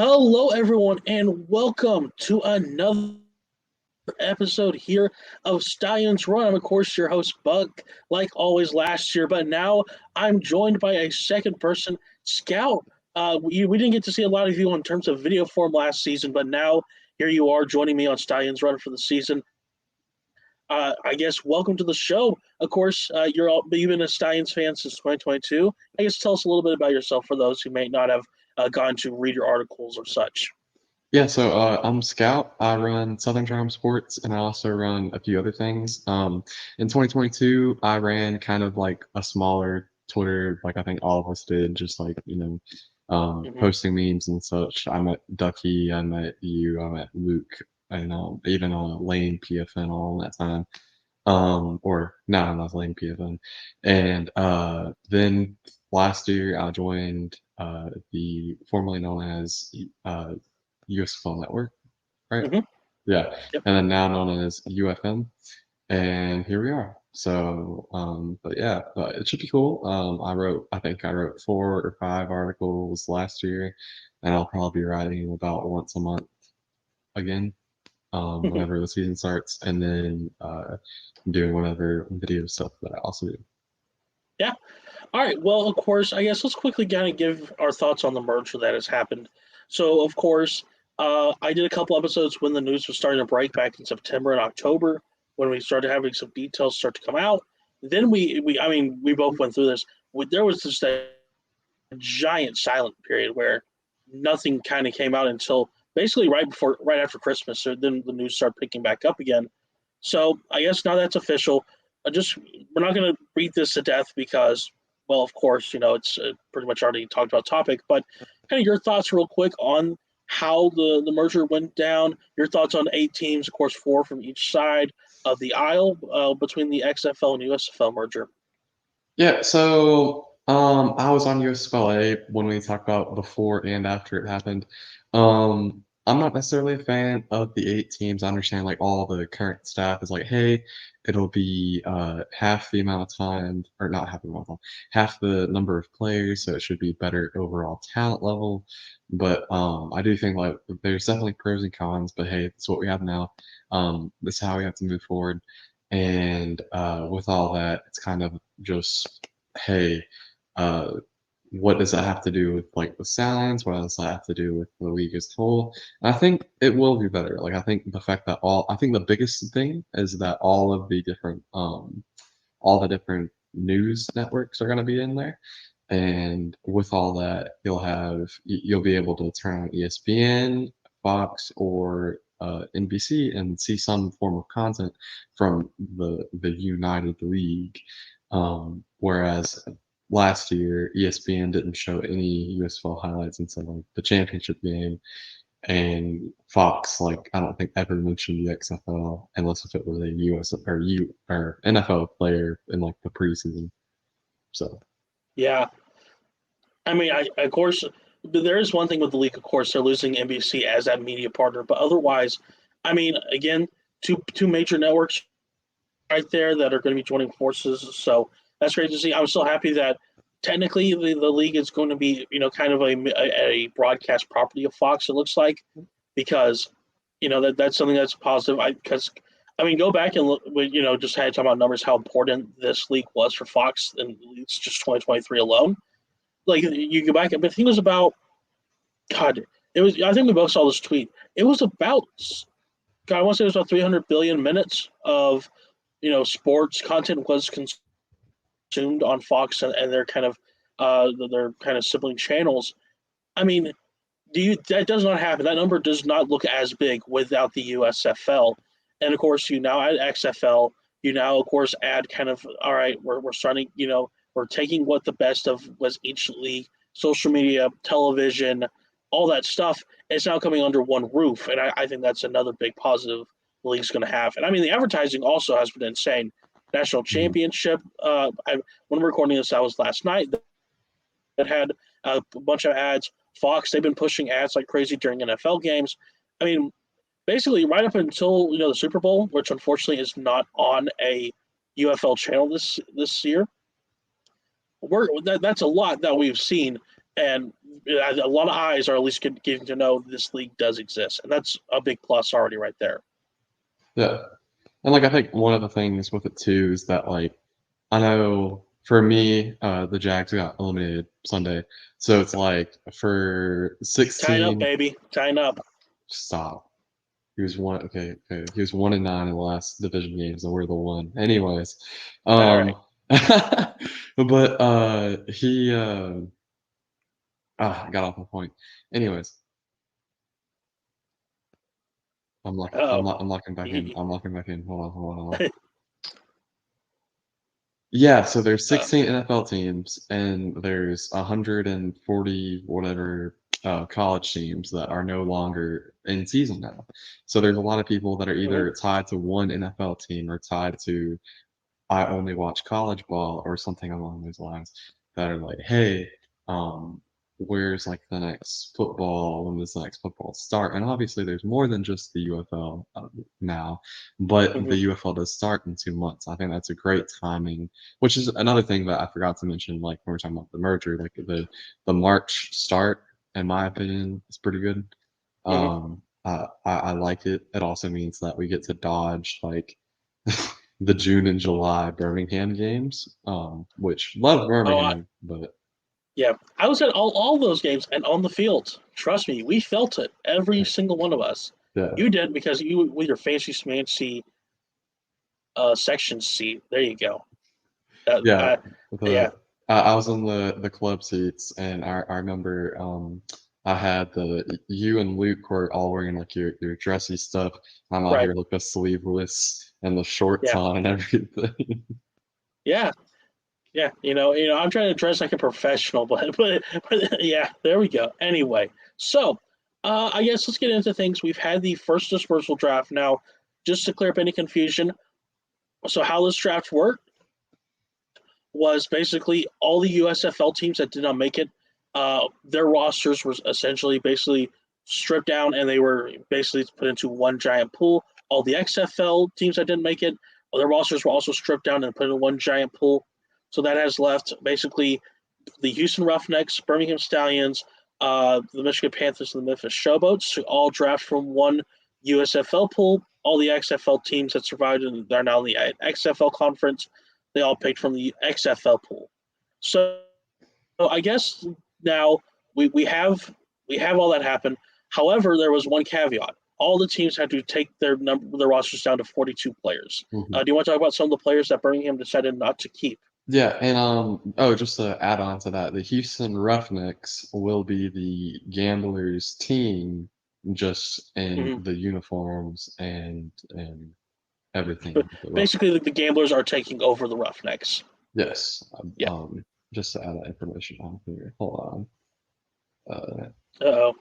Hello, everyone, and welcome to another episode here of Stallions Run. I'm, of course, your host, Buck, like always last year, but now I'm joined by a second person, Scout. We didn't get to see a lot of you in terms of video form last season, but now here you are joining me on Stallions Run for the season. I guess welcome to the show. Of course, you've been a Stallions fan since 2022. I guess tell us a little bit about yourself for those who may not have gone to read your articles or such. I'm Scout. I run Southern Charm Sports, and I also run a few other things. In 2022, I ran kind of like a smaller Twitter, like I think all of us did, just like Hmm. posting memes and such. I met Ducky, I met you, I met Luke, and even Lane PFN all that time. Or no, not Lane PFN. And then last year, I joined the formerly known as USFL Network, right? Hmm. Yeah, Yep. and then now known as UFM, and here we are. But yeah, it should be cool. I think I wrote 4 or 5 articles last year, and I'll probably be writing about once a month again, Hmm. whenever the season starts, and then doing whatever video stuff that I also do. Yeah. All right. Well, of course, I guess let's quickly kind of give our thoughts on the merger that has happened. So, of course, I did a couple episodes when the news was starting to break back in September and October when we started having some details start to come out. Then I mean, we both went through this. There was just a giant silent period where nothing kind of came out until basically right after Christmas. So then the news started picking back up again. So I guess now that's official. We're not going to beat this to death because, well, of course, it's pretty much already talked about topic. But kind of your thoughts, real quick, on how the merger went down. Your thoughts on 8 teams, of course, 4 from each side of the aisle between the XFL and USFL merger. I was on USFL when we talked about before and after it happened. I'm not necessarily a fan of the 8 teams. I understand like all the current staff is like, hey, it'll be half the amount of time, or not half the amount of time, half the number of players, so it should be better overall talent level. But I do think like there's definitely pros and cons. But hey, it's what we have now. This is how we have to move forward. And with all that, it's kind of just, hey, uh, what does that have to do with like the Stallions? What does that have to do with the league as a whole? And I think it will be better. Like I think the fact that I think the biggest thing is that all the different news networks are going to be in there. And with all that, you'll be able to turn on ESPN, Fox, or NBC and see some form of content from the United League. Whereas last year, ESPN didn't show any USFL highlights until like the championship game, and Fox, like, I don't think ever mentioned the XFL unless if it was a US or U or NFL player in like the preseason. So Yeah, I mean, of course, there is one thing with the league. Of course, they're losing NBC as that media partner, but otherwise, I mean, again, two major networks right there that are going to be joining forces. So that's great to see. I'm so happy that technically the league is going to be, kind of a broadcast property of Fox. It looks like because that's something that's positive. I mean, go back and look. Just had to talk about numbers, how important this league was for Fox, and it's just 2023 alone. Like you go back, but I think it was about God. It was. I think we both saw this tweet. It was about God. I want to say it was about 300 billion minutes of sports content was consumed on Fox and their kind of sibling channels. I mean, that does not happen. That number does not look as big without the USFL, and of course you now add XFL. You now of course add kind of all right. We're starting. We're taking what the best of was each league, social media, television, all that stuff. It's now coming under one roof, and I think that's another big positive the league's going to have. And I mean, the advertising also has been insane. National mhm. championship. When we're recording this, that was last night. That had a bunch of ads. Fox, they've been pushing ads like crazy during NFL games. I mean, basically right up until the Super Bowl, which unfortunately is not on a UFL channel this year. That's a lot that we've seen, and a lot of eyes are at least getting to know this league does exist, and that's a big plus already right there. Yeah. And like I think one of the things with it too is that like I know for me, the Jags got eliminated Sunday. So it's like for Tying up, 16 baby, tying up. stop. He was one okay, okay. He was 1-9 in the last division games, and we're the one. Anyways. All right. But he I got off my point. Anyways, Oh, I'm locking back in. I'm locking back in. Hold on. Yeah, so there's 16 NFL teams and there's 140 whatever college teams that are no longer in season now. So there's a lot of people that are mhm, either tied to one NFL team or tied to I only watch college ball or something along those lines that are like, hey, um, where's like the next football? When does the next football start? And obviously, there's more than just the UFL now, but the mhm, UFL does start in 2 months. I think that's a great timing, which is another thing that I forgot to mention. Like when we're talking about the merger, like the March start, in my opinion, is pretty good. mhm. I like it. It also means that we get to dodge like the June and July Birmingham games, which love Oh, Birmingham, but yeah. I was at all those games and on the field. Trust me, we felt it. Every single one of us. yeah, You did because you with your fancy smancy section seat. There you go. yeah. Yeah. I was in the club seats, and I remember I had you and Luke were all wearing like your dressy stuff. I'm out Right. here like the sleeveless and the shorts Yeah. on and everything. Yeah. Yeah. I'm trying to dress like a professional, but yeah. There we go. Anyway, so I guess let's get into things. We've had the first dispersal draft now. Just to clear up any confusion, so how this draft worked was basically all the USFL teams that did not make it, their rosters were essentially basically stripped down and they were basically put into one giant pool. All the XFL teams that didn't make it, their rosters were also stripped down and put in one giant pool. So that has left basically the Houston Roughnecks, Birmingham Stallions, the Michigan Panthers, and the Memphis Showboats to all draft from one USFL pool. All the XFL teams that survived and they're now in the XFL conference, they all picked from the XFL pool. So I guess now we have all that happen. However, there was one caveat. All the teams had to take their rosters down to 42 players. Mhm. Do you want to talk about some of the players that Birmingham decided not to keep? Yeah, and oh, just to add on to that, the Houston Roughnecks will be the Gamblers team just in Mm-hmm. the uniforms and everything. The rough, Basically, the Gamblers are taking over the Roughnecks. yes, Yeah. just to add that information on here. Hold on. Uh-oh.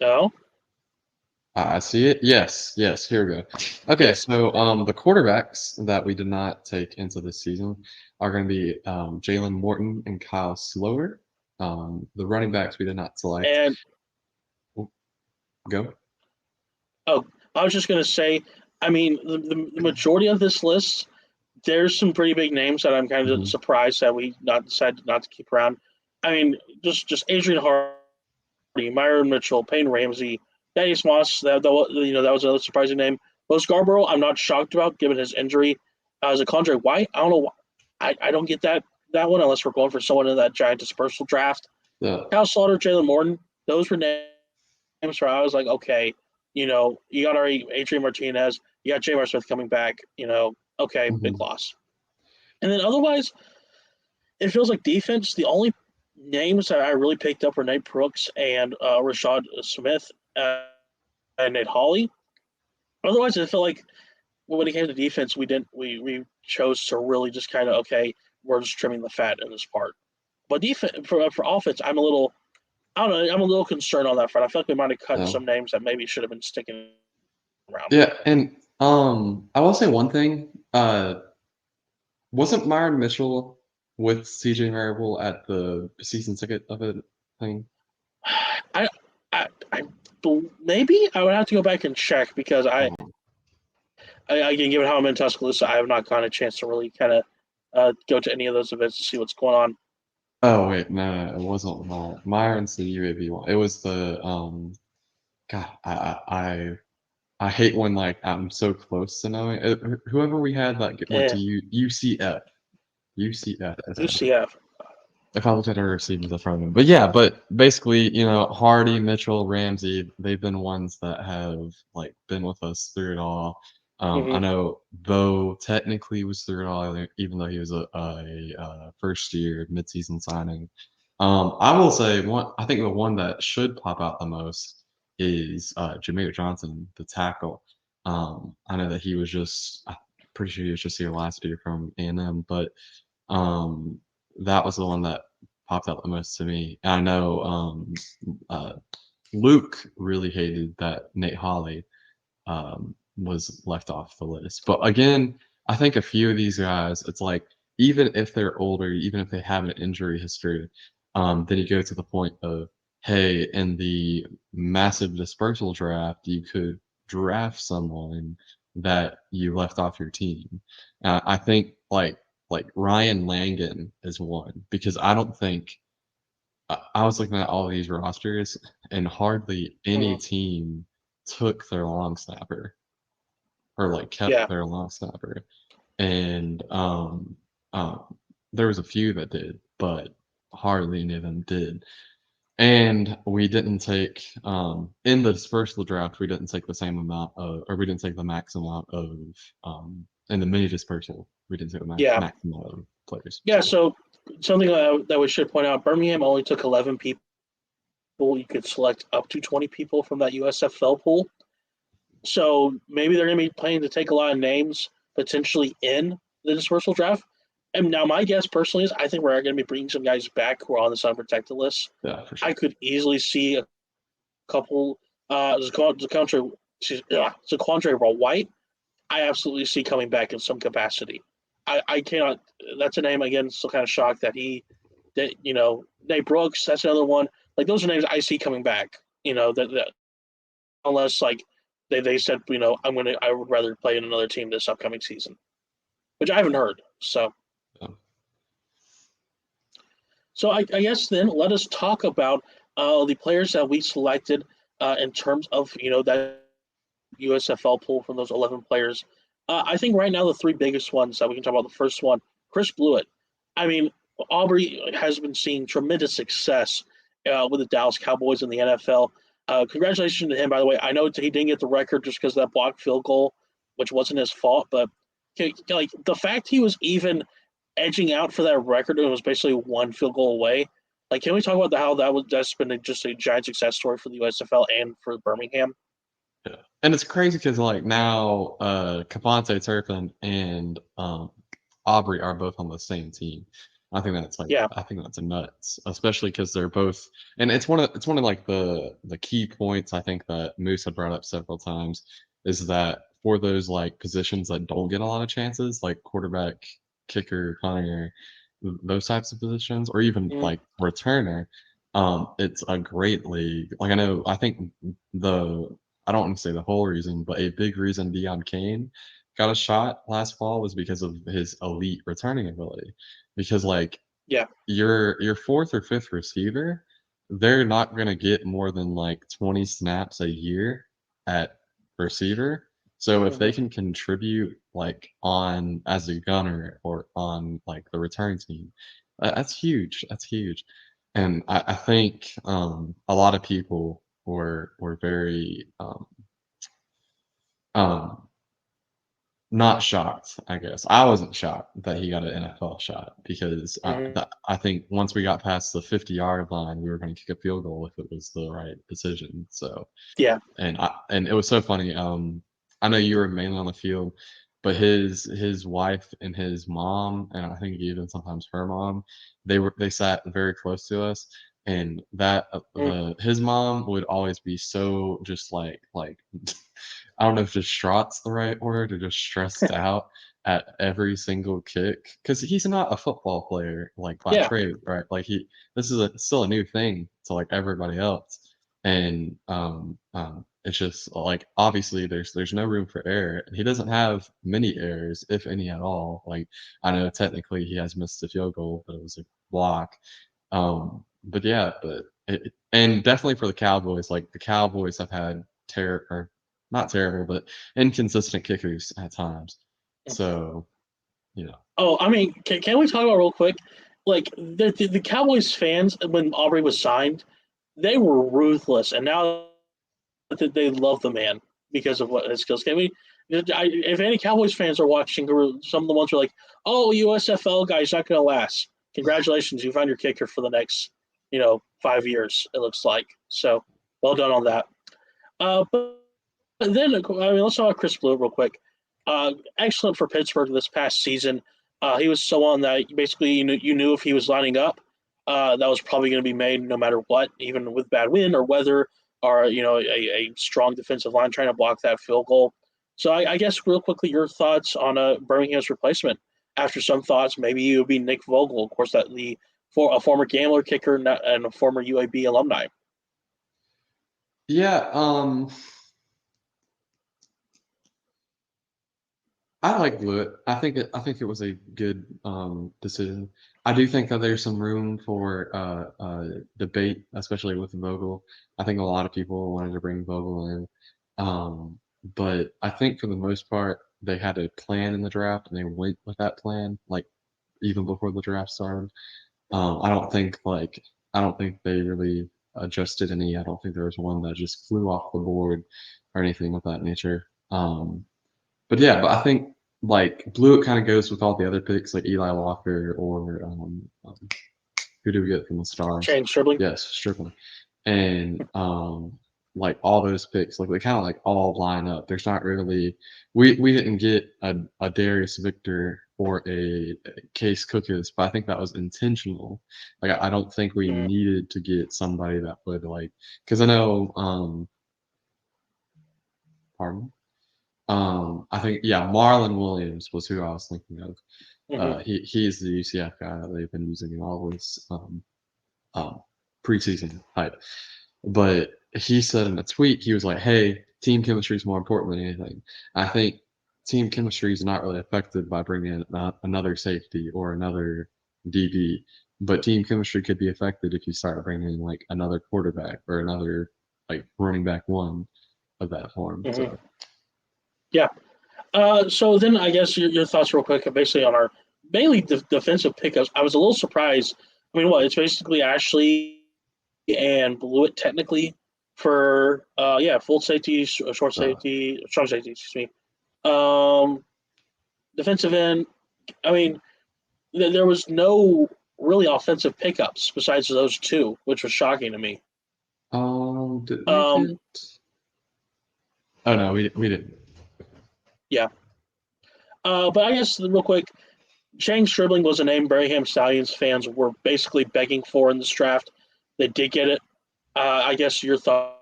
Oh, I see it. Yes, yes. Here we go. Okay, yes. so the quarterbacks that we did not take into this season are going to be Jalen Morton and Kyle Slower. The running backs we did not select. And Oh, go. oh, I was just gonna say, I mean, the majority of this list, there's some pretty big names that I'm kind of Hmm. surprised that we not decided not to keep around. I mean, just Adrian Hardy, Myron Mitchell, Payne Ramsey, Thaddeus Moss. That was another surprising name. Bo Scarborough, I'm not shocked about given his injury. Zakondre White, I don't know. I don't get that one unless we're going for someone in that giant dispersal draft. Yeah. Kyle Slaughter, Jalen Morton, those were names where I was like, okay, you got already Adrian Martinez, you got J.R. Smith coming back, okay, big Hmm. loss. And then otherwise, it feels like defense. The only names that I really picked up were Nate Brooks and Rashad Smith and Nate Hawley. Otherwise, I feel like when it came to defense, we chose to really just kind of okay, we're just trimming the fat in this part. But defense for offense, I don't know. I'm a little concerned on that front. I feel like we might have cut Yeah. some names that maybe should have been sticking around. Yeah, and I will say one thing. Wasn't Myron Mitchell with CJ Marable at the season ticket of it thing? I, I maybe I would have to go back and check because Um, again, given how I'm in Tuscaloosa, I have not gotten a chance to really kind of go to any of those events to see what's going on. Oh wait, no, it wasn't Myron's the UAB one. It was the God, I hate when like I'm so close to knowing whoever we had that went Eh, to UCF. UCF is it? UCF. If I looked at our receivers in front of him. But yeah, but basically, Hardy, Mitchell, Ramsey, they've been ones that have like been with us through it all. I Hmm. know Bo technically was through it all, even though he was first year midseason signing. I will say one. I think the one that should pop out the most is Jameer Johnson, the tackle. I know that he was I'm pretty sure he was just here last year from A&M, but um, that was the one that popped out the most to me. And I know uh, Luke really hated that Nate Holley was left off the list. But again, I think a few of these guys, it's like even if they're older, even if they have an injury history, then you go to the point of, hey, in the massive dispersal draft, you could draft someone that you left off your team. I think like Ryan Langan is one because I don't think I was looking at all these rosters and hardly any Hmm. team took their long snapper or like kept Yeah. their long snapper. And um, there was a few that did, but hardly any of them did. And we didn't take in the dispersal draft, we didn't take the same amount of, or we didn't take the max amount of in the mini dispersal, we didn't take the Yeah. max amount of players. Yeah. So something that we should point out: Birmingham only took 11 people. You could select up to 20 people from that USFL pool. So maybe they're going to be planning to take a lot of names potentially in the dispersal draft. And now my guess personally is I think we're going to be bringing some guys back who are on this unprotected list. Yeah, for I sure. could easily see a couple Zaquandre White. I absolutely see coming back in some capacity. I cannot. That's a name again. Still kind of shocked that Nate Brooks. That's another one. Like those are names I see coming back. That unless like they said I would rather play in another team this upcoming season, which I haven't heard. Yeah. So I guess then let us talk about the players that we selected in terms of that USFL pool from those 11 players. I think right now the three biggest ones that we can talk about. The first one, Chris Blewett. I mean, Aubrey has been seeing tremendous success with the Dallas Cowboys in the NFL. Congratulations to him, by the way. I know he didn't get the record just because of that blocked field goal, which wasn't his fault, but like the fact he was even edging out for that record and was basically one field goal away. Like, can we talk about how that's been just a giant success story for the USFL and for Birmingham? Yeah. And it's crazy because like now Cavante Turpin and Aubrey are both on the same team. Yeah. I think that's nuts, especially because they're both, and it's one of like the key points I think that Moose had brought up several times is that for those like positions that don't get a lot of chances, like quarterback, kicker, punter, those types of positions, or even Mm, like returner, it's a great league. Like I think the I don't want to say the whole reason, but a big reason Dion Kane got a shot last fall was because of his elite returning ability. Because like yeah. your fourth or fifth receiver, they're not gonna get more than like 20 snaps a year at receiver. So if they Hmm. can contribute like on as a gunner or on like the return team, that's huge. That's huge. And I think a lot of people were very um, not shocked, I guess. I wasn't shocked that he got an NFL shot because Hmm. I think once we got past the 50-yard line, we were going to kick a field goal if it was the right decision. So, Yeah. and it was so funny. I know you were mainly on the field, but his wife and his mom, and I think even sometimes her mom, they sat very close to us, and that Mm, the his mom would always be so just like I don't know if distraught's the right word or just stressed out at every single kick because he's not a football player like by yeah. trade, right? Like this is still a new thing to like everybody else, and it's just like obviously there's no room for error. He doesn't have many errors, if any at all. Like I know technically he has missed a field goal, but it was a block. But yeah, and definitely for the Cowboys, like the Cowboys have had or not terrible, but inconsistent kickers at times. So, you know. Oh, I mean, can we talk about real quick? Like the Cowboys fans when Aubrey was signed, they were ruthless, and now that they love the man because of what his skills can be. If any Cowboys fans are watching, some of the ones who are like, "Oh, USFL guy's not going to last." Congratulations, you found your kicker for the next, 5 years. It looks like so. Well done on that. But then, I mean, let's talk about Chris Blue real quick. Excellent for Pittsburgh this past season. He was someone that basically you knew if he was lining up, that was probably going to be made no matter what, even with bad wind or weather, or a strong defensive line trying to block that field goal. So I guess real quickly, your thoughts on Birmingham's replacement. After some thoughts, maybe it would be Nick Vogel, of course, for a former Gambler kicker and a former UAB alumni. Yeah, I like Blewett. I think it was a good decision. I do think that there's some room for debate, especially with Vogel. I think a lot of people wanted to bring Vogel in, but I think for the most part they had a plan in the draft and they went with that plan, like even before the draft started. I don't think they really adjusted any. I don't think there was one that just flew off the board or anything of that nature. But yeah, but I think like Blewett kind of goes with all the other picks like Eli Walker or who do we get from the Stars? Shane Stribling. Yes, Strickland. And like all those picks, like they kind of like all line up. There's not really we didn't get a Darius Victor or a Case Cookis, but I think that was intentional. Like I don't think we Mm, needed to get somebody that would like because I know pardon. I think yeah, Marlon Williams was who I was thinking of. mhm. He's the UCF guy that they've been using in all this um, preseason hype. But he said in a tweet, he was like, "Hey, team chemistry is more important than anything." I think team chemistry is not really affected by bringing in another safety or another DB, but team chemistry could be affected if you start bringing in like another quarterback or another like running back one of that form. Hmm. So Yeah. So then I guess your thoughts real quick, basically on our mainly defensive pickups. I was a little surprised. I mean, what it's basically Ashley and Blewett technically for full safety, short uh, safety, strong safety. Excuse me. Defensive end. I mean, there was no really offensive pickups besides those two, which was shocking to me. did we Um, get? Oh no, we didn't. yeah. But I guess real quick, Shane Stribling was a name Birmingham Stallions fans were basically begging for in this draft. They did get it. I guess your thoughts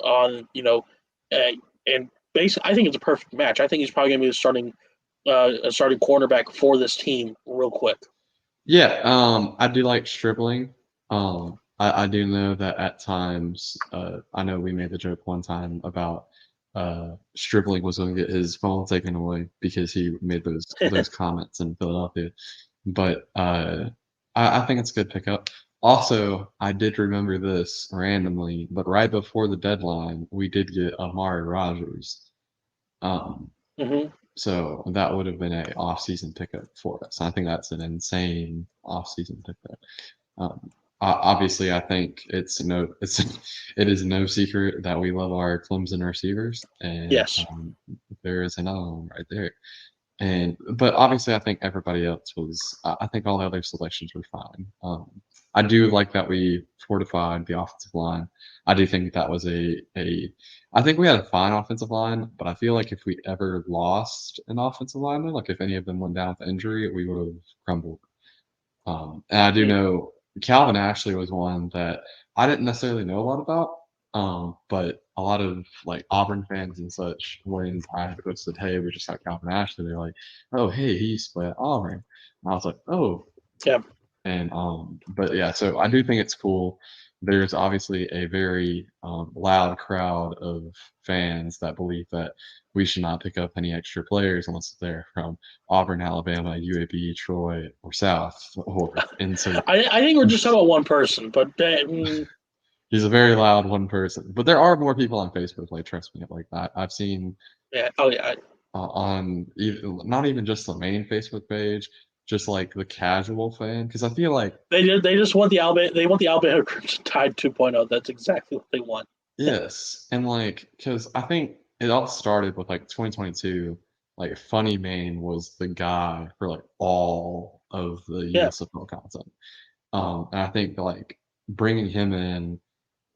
on uh, and I think it's a perfect match. I think he's probably going to be a starting cornerback for this team. Real quick. Yeah, I do like Stribling. I do know that at times, I know we made the joke one time about Stribling was going to get his phone taken away because he made those comments in Philadelphia. But I think it's a good pickup. Also, I did remember this randomly, but right before the deadline, we did get Amari Rogers. Um, Hmm. so that would have been a off-season pickup for us. I think that's an insane off-season pickup. Obviously, I think it is no secret that we love our Clemson receivers, and Yes. there is another one right there. But obviously, I think everybody else was. I think all the other selections were fine. I do like that we fortified the offensive line. I do think that was a. I think we had a fine offensive line, but I feel like if we ever lost an offensive lineman, like if any of them went down with injury, we would have crumbled. And I do Mm. know Calvin Ashley was one that I didn't necessarily know a lot about, but a lot of like Auburn fans and such, when I said, "Hey, we just got Calvin Ashley," they're like, "Oh, hey, he used to play at Auburn." And I was like, "Oh," Yeah. and but yeah, so I do think it's cool. there's obviously a very loud crowd of fans that believe that we should not pick up any extra players unless they're from Auburn, Alabama, UAB, Troy, or South, or insert. I think we're just talking about one person, but He's a very loud one person, but there are more people on Facebook. Like, trust me, like I've seen yeah, oh yeah, on even, not even just the main Facebook page, just like the casual fan, because I feel like they just want the Alabama Crimson Tide 2.0. That's exactly what they want. yes, and like because I think it all started with like 2022. Like Funny Mane was the guy for like all of the Yeah, USFL content, and I think like bringing him in,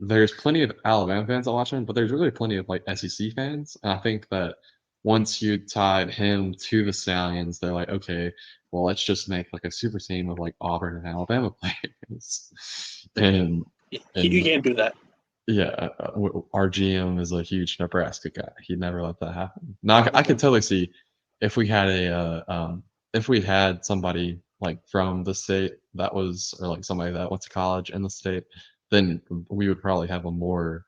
there's plenty of Alabama fans that watch him, but there's really plenty of like SEC fans, and I think that once you tied him to the Stallions, they're like, okay, well, let's just make like a super team of like Auburn and Alabama players, and you and can't do that. yeah, our GM is a huge Nebraska guy. He'd never let that happen. Now, I Mm-hmm. could totally see if we had if we had somebody like from the state that was, or like somebody that went to college in the state, then we would probably have a more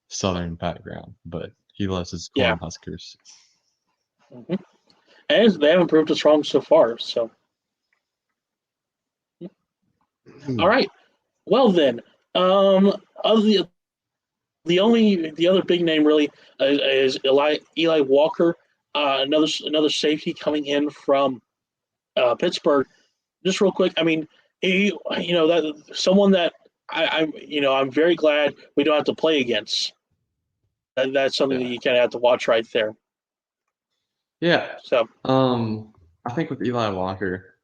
Southern background. But he loves his Yeah, Cornhuskers. mm-hmm. And they haven't proved us wrong so far. So, all right. Well then, other the other big name really is Eli Walker, another safety coming in from Pittsburgh. Just real quick, I mean, that someone that I'm very glad we don't have to play against. That's something that Yeah. you kind of have to watch right there. Yeah. So I think with Eli Walker,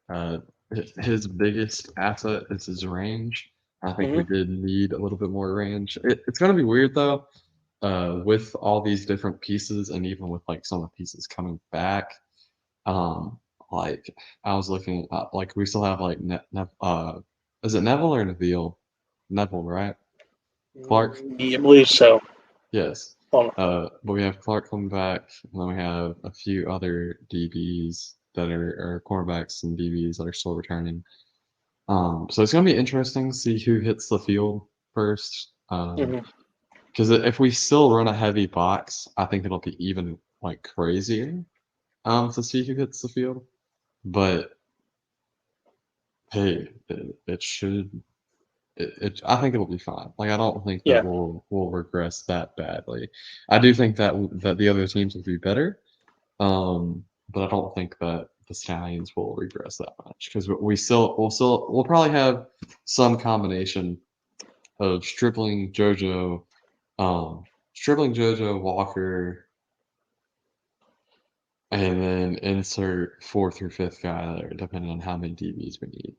his biggest asset is his range. I think we mhm. did need a little bit more range. It's gonna be weird though, with all these different pieces, and even with like some of the pieces coming back. Um, like I was looking up, like we still have like is it Neville or Neville? Neville, right? Clark. I believe so. Yes. Hold on. But we have Clark coming back, and then we have a few other DBs that are cornerbacks and DBs that are still returning. So it's gonna be interesting to see who hits the field first. Mhm. Because if we still run a heavy box, I think it'll be even like crazier to see who hits the field. But hey, it should. I think it'll be fine. Like I don't think that Yeah, we'll regress that badly. I do think that the other teams will be better. But I don't think that the Stallions will regress that much because we'll probably have some combination of Stripling JoJo Walker, and then insert fourth or fifth guy there, depending on how many DBs we need.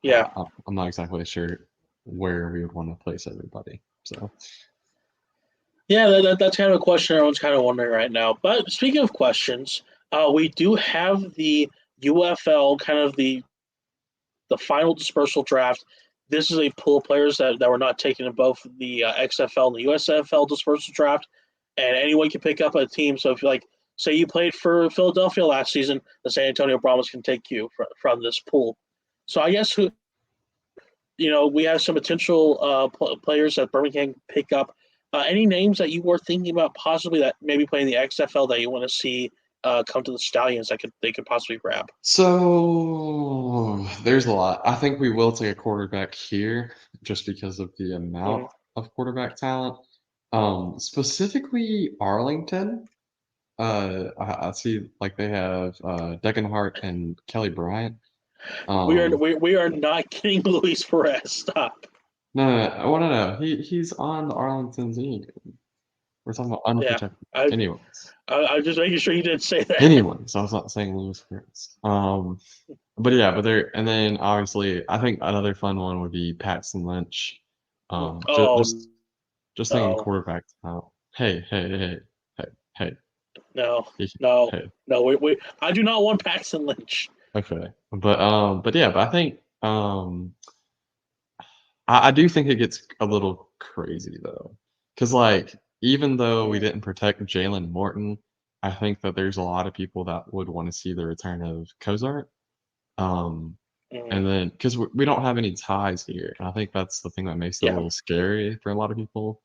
yeah, I'm not exactly sure where we would want to place everybody. So yeah. That's kind of a question everyone's kind of wondering right now. But speaking of questions, we do have the UFL, kind of the final dispersal draft. This is a pool of players that were not taken in both the XFL and the USFL dispersal draft, and anyone can pick up a team. So if you like, say you played for Philadelphia last season, the San Antonio Brahmas can take you from this pool. So I guess we have some potential players that Birmingham can pick up. Any names that you were thinking about possibly that maybe playing the XFL that you want to see come to the Stallions that they could possibly grab? So there's a lot. I think we will take a quarterback here just because of the Mm-hmm. amount of quarterback talent. Specifically Arlington. I see like they have Degenhart and Kelly Bryant. We are Um, we are not getting Luis Perez. Stop. no. He's on the Arlington team. We're talking about Yeah, unprotected. I, Anyways, I'm just making sure you didn't say that. anyways, I was not saying Lewis Prince. But yeah, but there, and then obviously, I think another fun one would be Paxton Lynch. Just Oh just thinking no, quarterback now. Hey, hey, no, hey, no, hey. no. We I do not want Paxton Lynch. Okay, but yeah, but I think I do think it gets a little crazy though, because like even though we Mm, didn't protect Jalen Morton, I think that there's a lot of people that would want to see the return of Cozart. Um, Mm, And then, because we don't have any ties here, and I think that's the thing that makes it a yeah. little scary for a lot of people.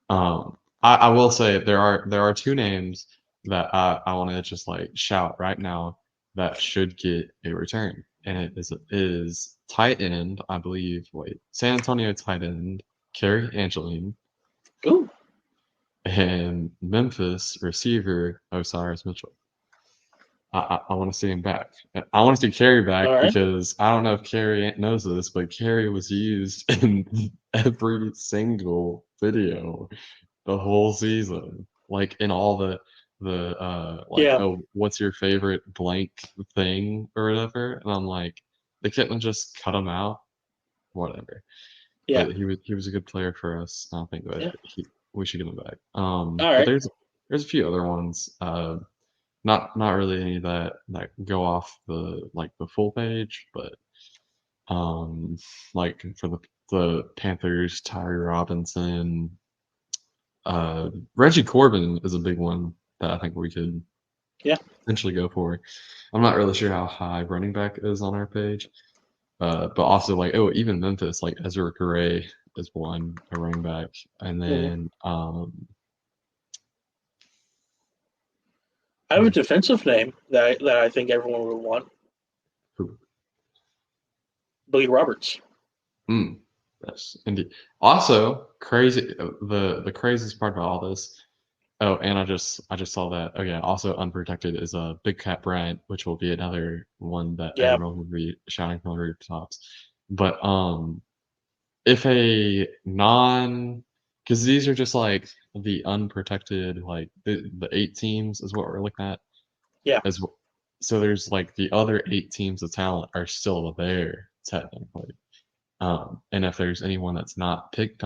I will say there are two names that I want to just like shout right now that should get a return, and it is tight end, I believe. Wait, San Antonio tight end Kerry Angeline Ooh. and Memphis receiver Osiris Mitchell. I want to see him back. I want to see Kerry All back right. because I don't know if Kerry knows this, but Kerry was used in every single video the whole season, like in all the like, Yeah. oh, what's your favorite blank thing or whatever, and I'm like, they couldn't just cut him out, whatever. Yeah. But he was a good player for us. I think that Yeah. we should get him back. All But right. there's a few other ones. Not really any that go off the full page, but um, like for the Panthers, Tyree Robinson, Reggie Corbin is a big one that I think we could Yeah. potentially go for. I'm not really sure how high running back is on our page, but also like even Memphis like Ezra Gray is one a running back, and Mhm. then I have a defensive name that I think everyone would want. who? Billy Roberts. Mm, yes, indeed. Also, crazy. The craziest part about all this. Oh, and I just saw that. Oh yeah. Also, unprotected is a Big Cat Bryant, which will be another one that Yeah. everyone will be shouting from the rooftops. But if a non, because these are just like the unprotected, like the 8 teams is what we're looking at. Yeah. As so, there's like the other 8 teams of talent are still there technically. And if there's anyone that's not picked,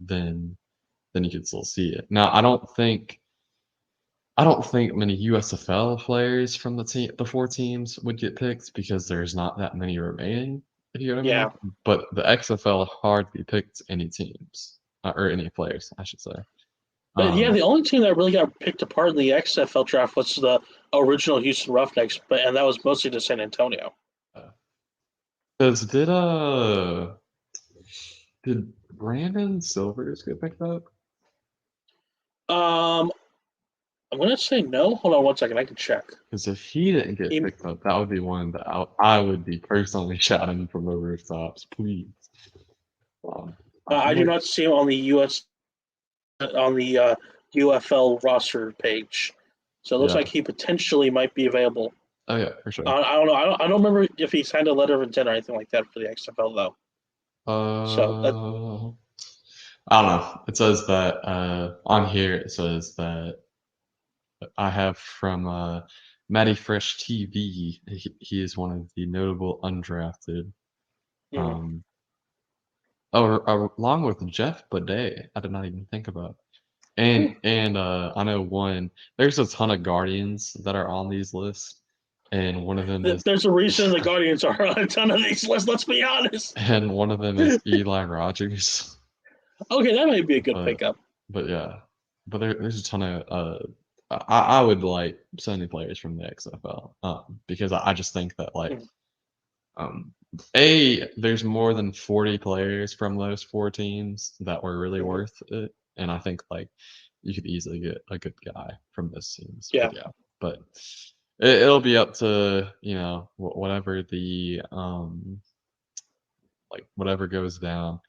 then you can still see it. Now, I don't think many USFL players from the 4 teams would get picked because there's not that many remaining, if you know what I Yeah. mean. But the XFL hardly picked any teams or any players, I should say. But yeah, Um, the only team that really got picked apart in the XFL draft was the original Houston Roughnecks, and that was mostly to San Antonio. uh, 'Cause did Brandon Silvers get picked up? Um, I'm gonna say no. Hold on 1 second. I can check. Because if he didn't get He, picked up, that would be one that I would be personally shouting from the rooftops, please. I I'm do like, not see him on the UFL roster page, so it looks like yeah, he potentially might be available. oh yeah, for sure. I don't know. I don't remember if he signed a letter of intent or anything like that for the XFL though. So that Uh, I don't know. It says that on here. It says that I have from Matty Fresh TV. He is one of the notable undrafted. mm, Um, along with Jeff Bidet. I did not even think about. mm. And I know one. There's a ton of Guardians that are on these lists, and one of them is There's a reason the Guardians are on a ton of these lists. Let's be honest. and one of them is Eli Rogers. Okay, that might be a good But pickup. but yeah, but there's a ton of I would like so many players from the XFL because I just think that like Mm, um there's more than 40 players from those 4 teams that were really mm, worth it, and I think like you could easily get a good guy from those teams. yeah. But yeah, but it'll be up to whatever the like whatever goes down.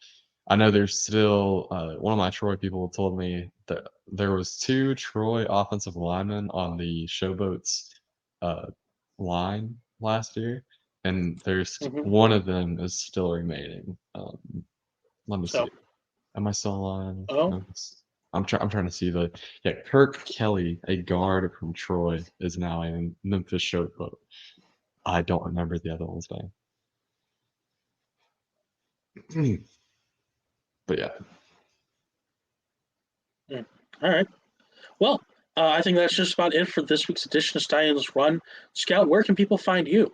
I know there's still one of my Troy people told me that there was 2 Troy offensive linemen on the Showboats uh, line last year, and there's Hmm. one of them is still remaining. Let me see. So, Am I still on? oh, No, I'm trying to see Kirk Kelly, a guard from Troy, is now in Memphis Showboat. I don't remember the other one's name. But yeah. mm. All right. Well, I think that's just about it for this week's edition of Stallions Run. Scout, where can people find you?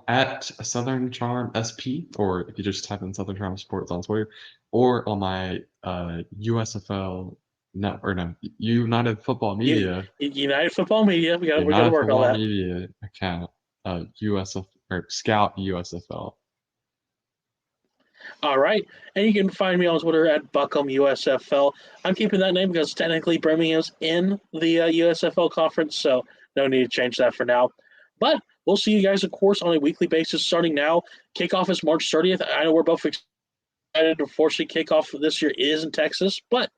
At Southern Charm SP, or if you just type in Southern Charm Sports on Twitter, or on my USFL no or no United Football You, Media United Football Media. We got to United work on Football that. Media account, USF or Scout USFL. All right. And you can find me on Twitter at Buckham USFL. I'm keeping that name because technically Birmingham's in the USFL conference, so no need to change that for now. But we'll see you guys, of course, on a weekly basis starting now. Kickoff is March 30th. I know we're both excited. Unfortunately, kickoff this year is in Texas, but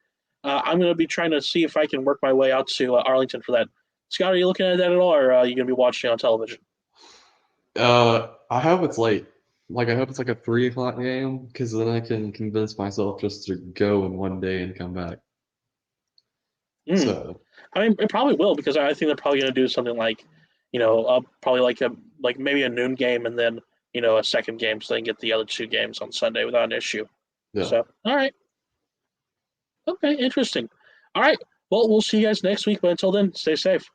I'm going to be trying to see if I can work my way out to Arlington for that. Scott, are you looking at that at all, or are you going to be watching it on television? I hope it's late. Like I hope it's like a 3 o'clock game because then I can convince myself just to go in one day and come back. Mm. So I mean, it probably will because I think they're probably going to do something like, probably like maybe a noon game and then a second game so they can get the other two games on Sunday without an issue. yeah. So, all right, okay, interesting. All right, well, we'll see you guys next week. But until then, stay safe.